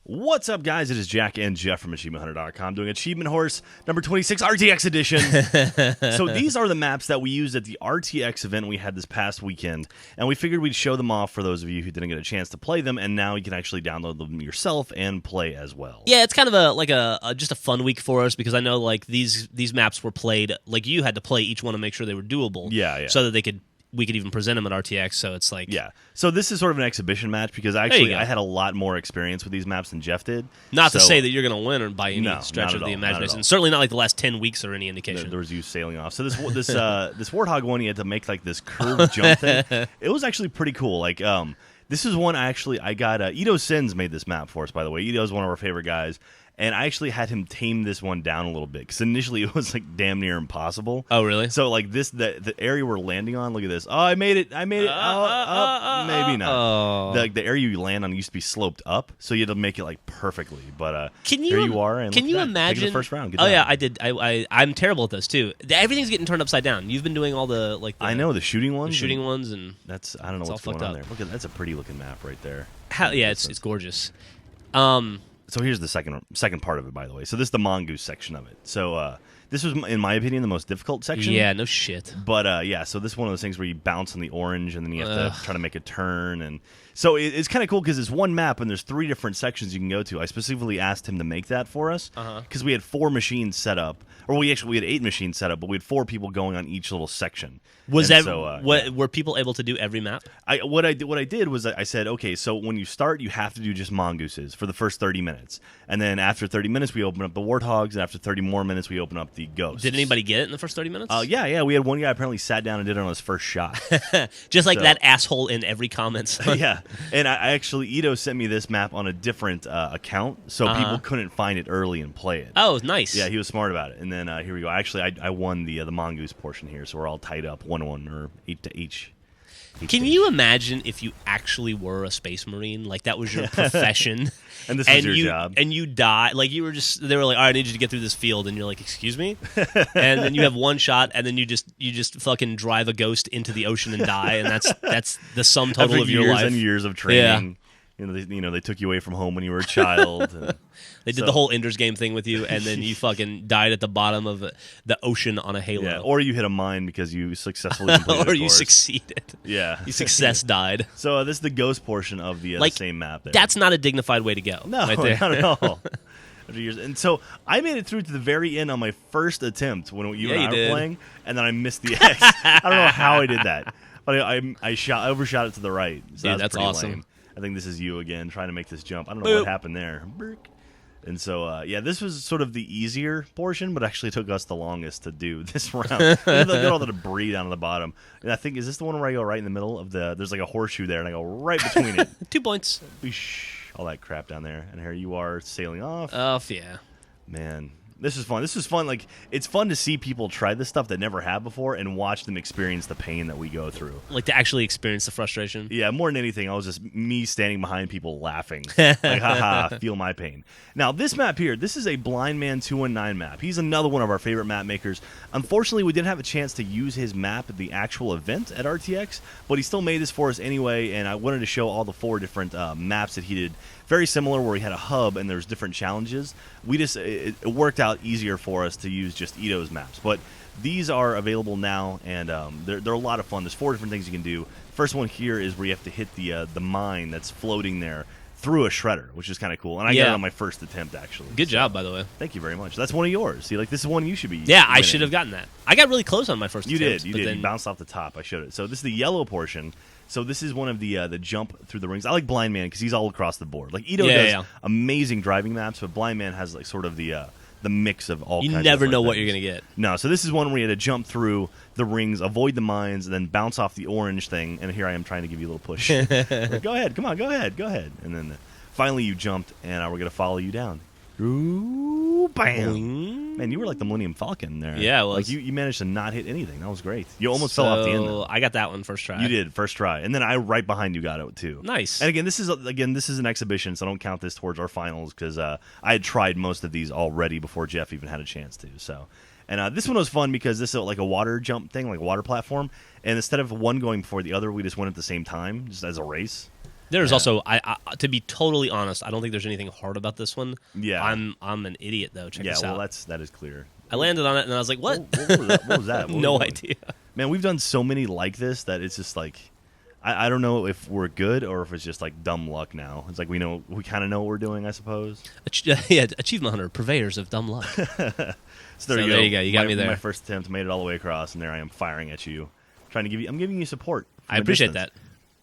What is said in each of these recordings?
What's up, guys? It is Jack and Geoff from AchievementHunter.com doing Achievement Horse number 26 RTX edition. So these are the maps that we used at the RTX event we had this past weekend, and we figured we'd show them off for those of you who didn't get a chance to play them, and now you can actually download them yourself and play as well. Yeah, it's kind of just a fun week for us because I know like these maps were played, like you had to play each one to make sure they were doable. Yeah. So that we could even present them at RTX, so it's like... Yeah. So this is sort of an exhibition match because I had a lot more experience with these maps than Geoff did. Not to say that you're going to win or by any stretch of the imagination. Certainly not like the last 10 weeks or any indication. There was you sailing off. So this Warthog one, you had to make like this curved jump thing. It was actually pretty cool. Like this is one I got Edo Sens made this map for us, by the way. Edo is one of our favorite guys. And I actually had him tame this one down a little bit because initially it was like damn near impossible. Oh, really? So like the area we're landing on, look at this. Oh, I made it. Maybe not. The area you land on used to be sloped up, so you had to make it like perfectly. But here you are. And can you imagine the first round? Yeah, I did. I'm terrible at those too. Everything's getting turned upside down. You've been doing all the I know the shooting ones. And I don't know what's going on there. Look at that's a pretty looking map right there. It's gorgeous. So here's the second part of it, by the way. So this is the Mongoose section of it. So this was, in my opinion, the most difficult section. Yeah, no shit. But so this is one of those things where you bounce on the orange and then you have to try to make a turn. And so it's kind of cool because it's one map and there's 3 different sections you can go to. I specifically asked him to make that for us because we had 4 machines set up. Or we had 8 machines set up, but we had 4 people going on each little section. Were people able to do every map? What I did was I said, okay, so when you start, you have to do just Mongooses for the first 30 minutes. And then after 30 minutes, we open up the Warthogs, and after 30 more minutes, we open up the Ghosts. Did anybody get it in the first 30 minutes? Yeah. We had one guy apparently sat down and did it on his first shot. Just like that asshole in every comment. Yeah. And I actually, Edo sent me this map on a different account, so people couldn't find it early and play it. Oh, nice. Yeah, he was smart about it. And then here we go. Actually, I won the Mongoose portion here, so we're all tied up 1-1 or 8 to each. Can you imagine if you actually were a space marine, like that was your profession, and this was your job, and you die, like they were like, all right, I need you to get through this field, and you're like, excuse me, and then you have one shot, and then you just fucking drive a ghost into the ocean and die, and that's the sum total of your life. Years and years of training. Yeah. They took you away from home when you were a child. They did the whole Ender's Game thing with you, and then you fucking died at the bottom of the ocean on a halo. Yeah, or you hit a mine because you successfully completed or you succeeded. Yeah. You success died. So this is the ghost portion of the same map there. That's not a dignified way to go. No, right there. Not at all. And so I made it through to the very end on my first attempt when you and I were playing, and then I missed the X. I don't know how I did that, but I overshot it to the right. So that's awesome. Lame. I think this is you again trying to make this jump. I don't know what happened there. And so, this was sort of the easier portion, but actually took us the longest to do this round. Look at all the debris down on the bottom. And I think, is this the one where I go right in the middle of there's like a horseshoe there, and I go right between it. 2 points. All that crap down there. And here you are sailing off. Yeah. Man. This is fun. Like, it's fun to see people try this stuff that never have before and watch them experience the pain that we go through. Like, to actually experience the frustration? Yeah, more than anything, I was just me standing behind people laughing. Like, haha, feel my pain. Now, this map here, this is a Blind Man 219 map. He's another one of our favorite map makers. Unfortunately, we didn't have a chance to use his map at the actual event at RTX, but he still made this for us anyway, and I wanted to show all the 4 different maps that he did. Very similar, where he had a hub and there's different challenges. It worked out easier for us to use just Edo's maps, but these are available now, and they're a lot of fun. There's 4 different things you can do. First one here is where you have to hit the mine that's floating there through a shredder, which is kind of cool. And I got it on my first attempt, actually. Good job, by the way. Thank you very much. That's one of yours. See, like, this is one you should be. Yeah, winning. I should have gotten that. I got really close on my first attempt. You did. You bounced off the top. I showed it. So this is the yellow portion. So this is one of the jump through the rings. I like Blind Man because he's all across the board. Like, Edo does amazing driving maps, but Blind Man has like sort of the mix of all kinds of You never know what things. you're going to get. No, so this is one where you had to jump through the rings, avoid the mines, and then bounce off the orange thing. And here I am trying to give you a little push. Like, go ahead. Come on, go ahead. And then finally you jumped, and we're going to follow you down. Ooh, bam. Man, you were like the Millennium Falcon there. Yeah, it was. Like you managed to not hit anything. That was great. You almost fell off the end, though. I got that one first try. You did, first try. And then I, right behind you, got it, too. Nice. And again, this is an exhibition, so I don't count this towards our finals, because I had tried most of these already before Geoff even had a chance to. So, and this one was fun because this is like a water jump thing, like a water platform. And instead of one going before the other, we just went at the same time, just as a race. There's also, I to be totally honest, I don't think there's anything hard about this one. Yeah. I'm an idiot though. Check this out. Well, that is clear. I landed on it and I was like, what? What was that? No idea. Man, we've done so many like this that it's just like, I don't know if we're good or if it's just like dumb luck now. It's like we kind of know what we're doing, I suppose. Yeah, Achievement Hunter, purveyors of dumb luck. So there you go. You got me there. My first attempt, made it all the way across, and there I am firing at you, I'm giving you support. I appreciate that.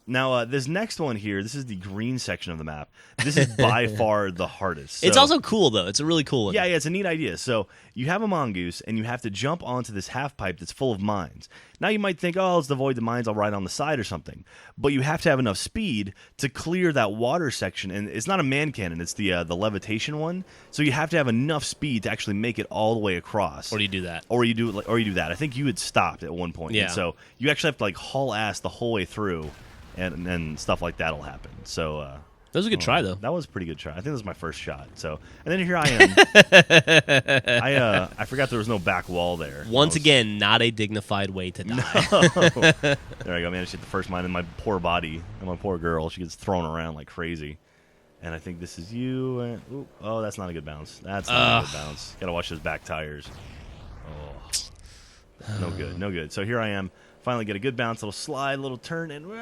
Now, this next one here, this is the green section of the map. This is by far the hardest. It's also cool, though. It's a really cool one. Yeah, it's a neat idea. So you have a mongoose, and you have to jump onto this half pipe that's full of mines. Now you might think, oh, let's avoid the mines, I'll ride on the side or something. But you have to have enough speed to clear that water section. And it's not a man cannon, it's the levitation one. So you have to have enough speed to actually make it all the way across. Or do you do that? Or you do that. I think you had stopped at one point. Yeah. And so you actually have to like haul ass the whole way through. And stuff like that'll happen. So that was a good try, though. That was a pretty good try. I think that was my first shot. So, and then here I am. I forgot there was no back wall there. Once again, not a dignified way to die. There I go, man. She hit the first mine in my poor body and my poor girl. She gets thrown around like crazy. And I think this is you. Oh, that's not a good bounce. That's not a good bounce. Got to watch those back tires. Oh, no good. So here I am. Finally get a good bounce, little slide, little turn, and boom.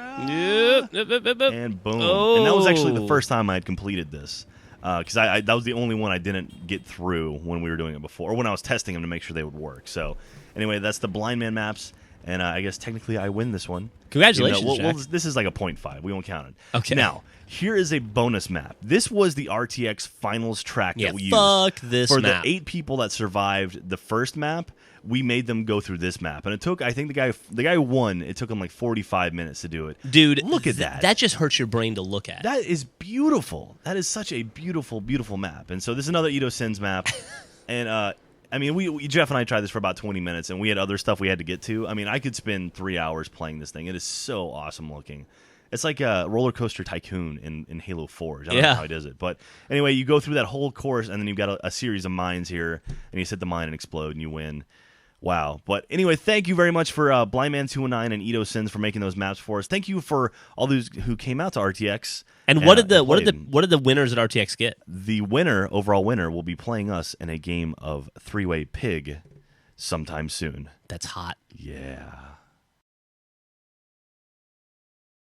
Oh. And that was actually the first time I had completed this. Because that was the only one I didn't get through when we were doing it before, or when I was testing them to make sure they would work. So anyway, that's the blind man maps, and I guess technically I win this one. Congratulations, Jack. This is like a 0.5. We won't count it. Okay. Now, here is a bonus map. This was the RTX finals track that we used. Fuck this For map. the 8 people that survived the first map, we made them go through this map. And it took, I think the guy who won, it took him like 45 minutes to do it. Dude, look at that. That just hurts your brain to look at. That is beautiful. That is such a beautiful, beautiful map. And so this is another Edo Sens map. And, I mean, Geoff and I tried this for about 20 minutes, and we had other stuff we had to get to. I mean, I could spend 3 hours playing this thing. It is so awesome looking. It's like a roller coaster tycoon in Halo 4. I don't know how he does it. But anyway, you go through that whole course, and then you've got a series of mines here, and you hit the mine and explode, and you win. Wow. But anyway, thank you very much for Blindman219 and Edo Sens for making those maps for us. Thank you for all those who came out to RTX. And what did the winners at RTX get? The overall winner, will be playing us in a game of 3-way pig sometime soon. That's hot. Yeah.